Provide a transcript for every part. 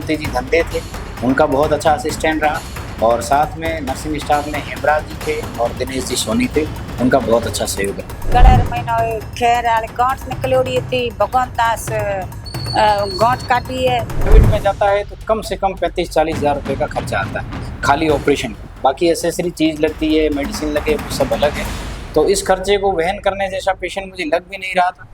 गोमती जी धंधे थे, उनका बहुत अच्छा असिस्टेंट रहा। और साथ में नर्सिंग स्टाफ में हेमराज जी थे और दिनेश जी सोनी थे, उनका बहुत अच्छा सहयोग है। गलर महीना खैर वाले गांठ निकलोड़ी थी, भगवान दास गांठ काटी है। प्राइवेट में जाता है तो कम से कम 35-40 हज़ार रुपये का खर्चा आता है खाली ऑपरेशन। बाकी एसेसरी चीज़ लगती है, मेडिसिन लगे, वो सब अलग है। तो इस खर्चे को वहन करने जैसा पेशेंट मुझे लग भी नहीं रहा था।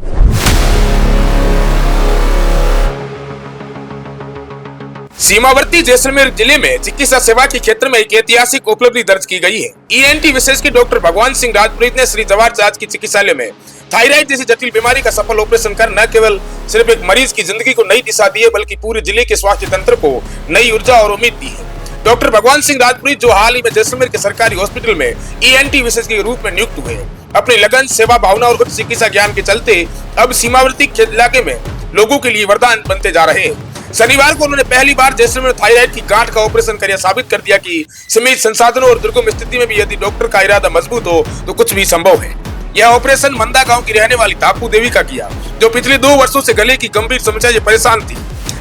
सीमावर्ती जैसलमेर जिले में चिकित्सा सेवा के क्षेत्र में एक ऐतिहासिक उपलब्धि दर्ज की गई है। ईएनटी विशेषज्ञ डॉक्टर भगवान सिंह राजपुरोहित ने श्री जवाहर राजकीय चिकित्सालय में थायराइड जैसी जटिल बीमारी का सफल ऑपरेशन कर न केवल सिर्फ एक मरीज की जिंदगी को नई दिशा दी है, बल्कि पूरे जिले के स्वास्थ्य तंत्र को नई ऊर्जा और उम्मीद दी है। डॉक्टर भगवान सिंह राजपुरोहित जो हाल ही में जैसलमेर के सरकारी हॉस्पिटल में ईएनटी विशेषज्ञ के रूप में नियुक्त हुए हैं, अपनी लगन, सेवा भावना और उच्च चिकित्सा ज्ञान के चलते अब सीमावर्ती इलाके में लोगों के लिए वरदान बनते जा रहे हैं। शनिवार को उन्होंने पहली बार जैसलमेर थायराइड की गांठ का ऑपरेशन कर साबित कर दिया कि सीमित संसाधनों और दुर्गम स्थिति में भी यदि डॉक्टर का इरादा मजबूत हो तो कुछ भी संभव है। यह ऑपरेशन मंदा गांव की रहने वाली दापू देवी का किया, जो पिछले 2 वर्षों से गले की गंभीर समस्या से परेशान थी।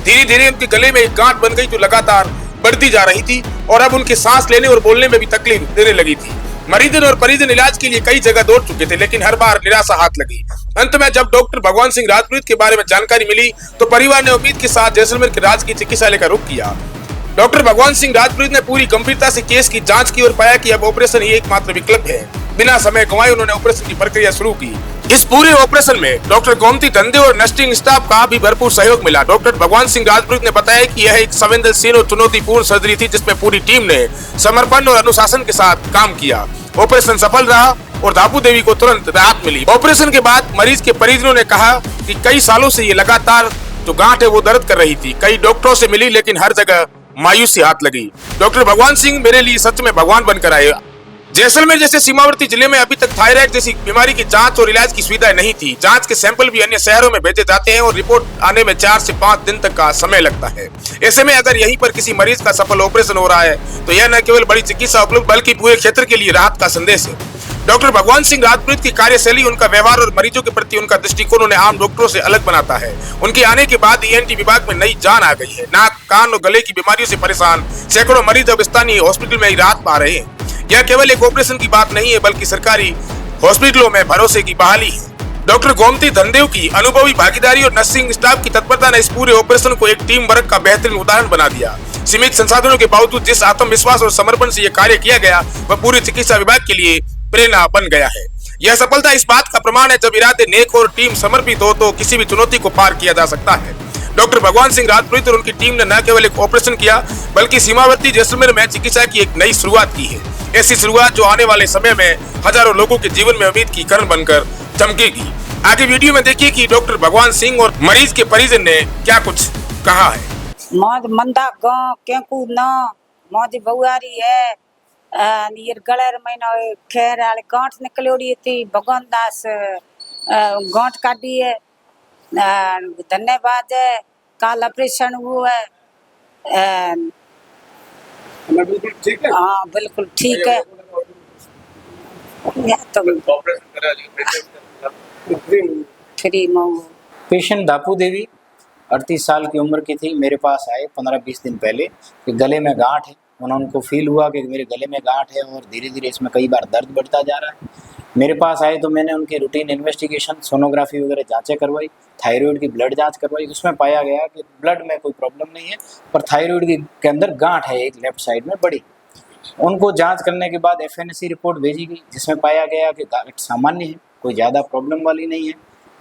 धीरे धीरे उनके गले में एक गांठ बन गई जो लगातार बढ़ती जा रही थी और अब उनके सांस लेने और बोलने में भी तकलीफ देने लगी थी। मरीजन और परिजन इलाज के लिए कई जगह दौड़ चुके थे, लेकिन हर बार निराशा हाथ लगी। अंत में जब डॉक्टर भगवान सिंह राजपुरोहित के बारे में जानकारी मिली तो परिवार ने उम्मीद के साथ जैसलमेर के राजकीय चिकित्सालय का रुख किया। डॉक्टर भगवान सिंह राजपुरोहित ने पूरी गंभीरता से केस की जांच की और पाया कि अब ऑपरेशन ही एकमात्र विकल्प है। बिना समय गंवाए उन्होंने ऑपरेशन की प्रक्रिया शुरू की। इस पूरे ऑपरेशन में डॉक्टर गोमती धंधे और नर्सिंग स्टाफ का भी भरपूर सहयोग मिला। डॉक्टर भगवान सिंह राजपुरोहित ने बताया कि यह एक संवेदनशील और चुनौतीपूर्ण सर्जरी थी, जिसमें पूरी टीम ने समर्पण और अनुशासन के साथ काम किया। ऑपरेशन सफल रहा और दापू देवी को तुरंत राहत मिली। ऑपरेशन के बाद मरीज के परिजनों ने कहा कि कई सालों से ये लगातार जो गांठ है वो दर्द कर रही थी। कई डॉक्टरों से मिली, लेकिन हर जगह मायूसी हाथ लगी। डॉक्टर भगवान सिंह मेरे लिए सच में भगवान बनकर आए। जैसलमेर जैसे सीमावर्ती जिले में अभी तक थायराइड जैसी बीमारी की जांच और इलाज की सुविधा नहीं थी। जांच के सैंपल भी अन्य शहरों में भेजे जाते हैं और रिपोर्ट आने में 4 से 5 दिन तक का समय लगता है। ऐसे में अगर यहीं पर किसी मरीज का सफल ऑपरेशन हो रहा है तो यह न केवल बड़ी चिकित्सा उपलब्ध बल्कि पूरे क्षेत्र के लिए राहत का संदेश है। डॉक्टर भगवान सिंह राजपुरोहित की कार्यशैली, उनका व्यवहार और मरीजों के प्रति उनका दृष्टिकोण उन्हें आम डॉक्टरों से अलग बनाता है। उनके आने के बाद ईएनटी विभाग में नई जान आ गई है। नाक, कान और गले की बीमारियों से परेशान सैकड़ों मरीज अब स्थानीय हॉस्पिटल में ही राहत पा रहे हैं। यह केवल एक ऑपरेशन की बात नहीं है, बल्कि सरकारी हॉस्पिटलों में भरोसे की बहाली है। डॉक्टर गोमती धंधे की अनुभवी भागीदारी और नर्सिंग स्टाफ की तत्परता ने इस पूरे ऑपरेशन को एक टीम वर्क का बेहतरीन उदाहरण बना दिया। सीमित संसाधनों के बावजूद जिस आत्मविश्वास और समर्पण से यह कार्य किया गया वह पूरे चिकित्सा विभाग के लिए प्रेरणा बन गया है। यह सफलता इस बात का प्रमाण है, जब इरादे नेक और टीम समर्पित हो तो किसी भी चुनौती को पार किया जा सकता है। डॉक्टर भगवान सिंह राजपुरोहित और उनकी टीम ने न केवल एक ऑपरेशन किया, बल्कि सीमावर्ती जैसलमेर में चिकित्सा की एक नई शुरुआत की है। ऐसी शुरुआत जो आने वाले समय में हजारों लोगों के जीवन में उम्मीद की किरण बनकर चमकेगी। आगे वीडियो में देखिए कि डॉक्टर भगवान सिंह और मरीज के परिजन ने क्या कुछ कहा है। मौज मंदा गांव केकू न मौज बहुआरी है। ये गलर महीना खैर वाले गांठ निकलोड़ी थी, भगवान दास गांठ काटी है। धन्यवाद है। कल ऑपरेशन हुआ है। बिल्कुल ठीक है। हाँ बिल्कुल ठीक है। तो फ्री में पेशेंट दापू देवी 38 साल की उम्र की थी। मेरे पास आए 15-20 दिन पहले कि गले में गांठ है। उनको फील हुआ कि मेरे गले में गांठ है और धीरे धीरे इसमें कई बार दर्द बढ़ता जा रहा है। मेरे पास आए तो मैंने उनके रूटीन इन्वेस्टिगेशन, सोनोग्राफी वगैरह जांचें करवाई, थायराइड की ब्लड जांच करवाई। उसमें पाया गया कि ब्लड में कोई प्रॉब्लम नहीं है, पर थायराइड के अंदर गांठ है एक लेफ्ट साइड में बड़ी। उनको जांच करने के बाद एफएनसी रिपोर्ट भेजी गई, जिसमें पाया गया कि गांठ सामान्य है, कोई ज़्यादा प्रॉब्लम वाली नहीं है।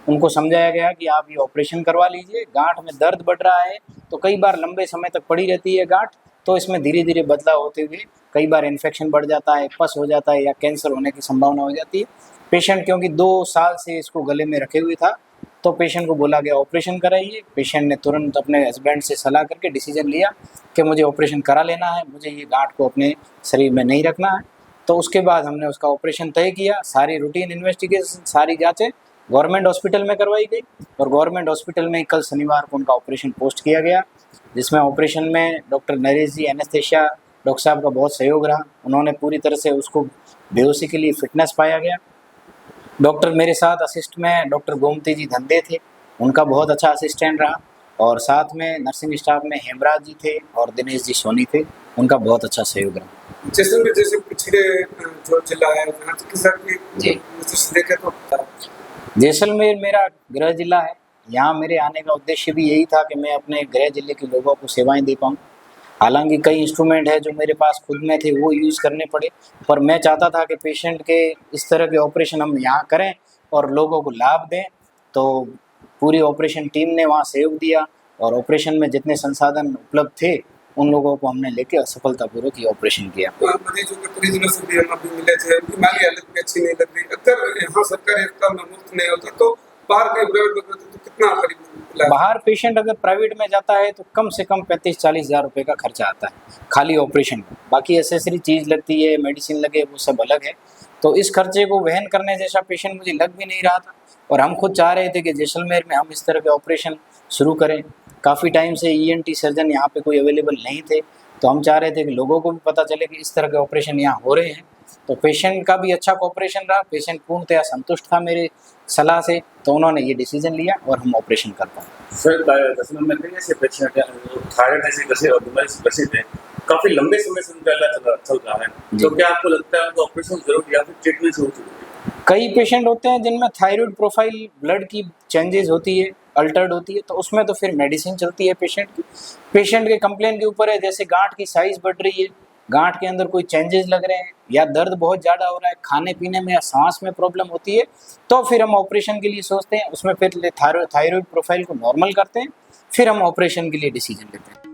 उनको समझाया गया कि आप ये ऑपरेशन करवा लीजिए। गांठ में दर्द बढ़ रहा है तो कई बार लंबे समय तक पड़ी रहती है गांठ, तो इसमें धीरे धीरे बदलाव होते हुए कई बार इन्फेक्शन बढ़ जाता है, पस हो जाता है या कैंसर होने की संभावना हो जाती है। पेशेंट क्योंकि 2 साल से इसको गले में रखे हुए था, तो पेशेंट को बोला गया ऑपरेशन कराइए। पेशेंट ने तुरंत अपने हस्बैंड से सलाह करके डिसीजन लिया कि मुझे ऑपरेशन करा लेना है, मुझे ये गांठ को अपने शरीर में नहीं रखना है। तो उसके बाद हमने उसका ऑपरेशन तय किया। सारी रूटीन इन्वेस्टिगेशन, सारी जाँचें गवर्नमेंट हॉस्पिटल में करवाई गई और गवर्नमेंट हॉस्पिटल में कल शनिवार को उनका ऑपरेशन पोस्ट किया गया, जिसमें ऑपरेशन में डॉक्टर नरेश जी एनेस्थेशिया डॉक्टर साहब का बहुत सहयोग रहा। उन्होंने पूरी तरह से उसको बेहोशी के लिए फिटनेस पाया गया। डॉक्टर मेरे साथ असिस्ट में डॉक्टर गोमती जी धंधे थे, उनका बहुत अच्छा असिस्टेंट रहा। और साथ में नर्सिंग स्टाफ में हेमराज जी थे और दिनेश जी सोनी थे, उनका बहुत अच्छा सहयोग रहा। जैसलमेर जैसे पिछड़े जो जिला है जहाँ चिकित्सा की जी। देखे तो जैसलमेर मेरा गृह जिला है। यहाँ मेरे आने का उद्देश्य भी यही था कि मैं अपने गृह जिले के लोगों को सेवाएं दे पाऊँ। हालांकि कई इंस्ट्रूमेंट है जो मेरे पास खुद में थे वो यूज़ करने पड़े, पर मैं चाहता था कि पेशेंट के इस तरह के ऑपरेशन हम यहाँ करें और लोगों को लाभ दें। तो पूरी ऑपरेशन टीम ने वहाँ सहयोग दिया और ऑपरेशन में जितने संसाधन उपलब्ध थे उन लोगों को हमने लेके सफलतापूर्वक ये ऑपरेशन किया। मरीजों के परिजनों से भी हम अभी मिले थे, उनकी माली हालत भी अच्छी नहीं लग रही। अगर यहाँ सरकारी अस्पताल में मुफ्त नहीं होता तो बाहर के प्राइवेट में तो कितना करीब बाहर पेशेंट अगर प्राइवेट में जाता है तो कम से कम 35-40 हज़ार रुपये का खर्चा आता है खाली ऑपरेशन का। बाकी एसेसरी चीज़ लगती है, मेडिसिन लगे, वो सब अलग है। तो इस खर्चे को वहन करने जैसा पेशेंट मुझे लग भी नहीं रहा था और हम खुद चाह रहे थे कि जैसलमेर में हम इस तरह के ऑपरेशन शुरू करें। काफ़ी टाइम से ENT सर्जन यहाँ पे कोई अवेलेबल नहीं थे, तो हम चाह रहे थे कि लोगों को भी पता चले कि इस तरह के ऑपरेशन यहाँ हो रहे हैं। तो पेशेंट का भी अच्छा कोऑपरेशन रहा, पेशेंट पूर्णतया संतुष्ट था मेरे सलाह से, तो उन्होंने ये डिसीजन लिया और हम ऑपरेशन कर पाए। सर जैसलमेर में कई ऐसे पेशेंट हैं थायराइड जैसी ग्रसित और बीमारी से ग्रसित है, काफी लंबे समय से उनका इलाज चल रहा है, तो क्या आपको लगता है उनको ऑपरेशन जरूरी या फिर ट्रीटमेंट से हो चुकी है? कई पेशेंट होते हैं जिनमें थायराइड प्रोफाइल ब्लड की चेंजेस होती है, अल्टर्ड होती है, तो उसमें तो फिर मेडिसिन चलती है पेशेंट की। पेशेंट के कंप्लेन के ऊपर है, जैसे गांठ की साइज बढ़ रही है, गांठ के अंदर कोई चेंजेस लग रहे हैं या दर्द बहुत ज़्यादा हो रहा है, खाने पीने में या सांस में प्रॉब्लम होती है, तो फिर हम ऑपरेशन के लिए सोचते हैं। उसमें फिर थायराइड प्रोफाइल को नॉर्मल करते हैं, फिर हम ऑपरेशन के लिए डिसीजन लेते हैं।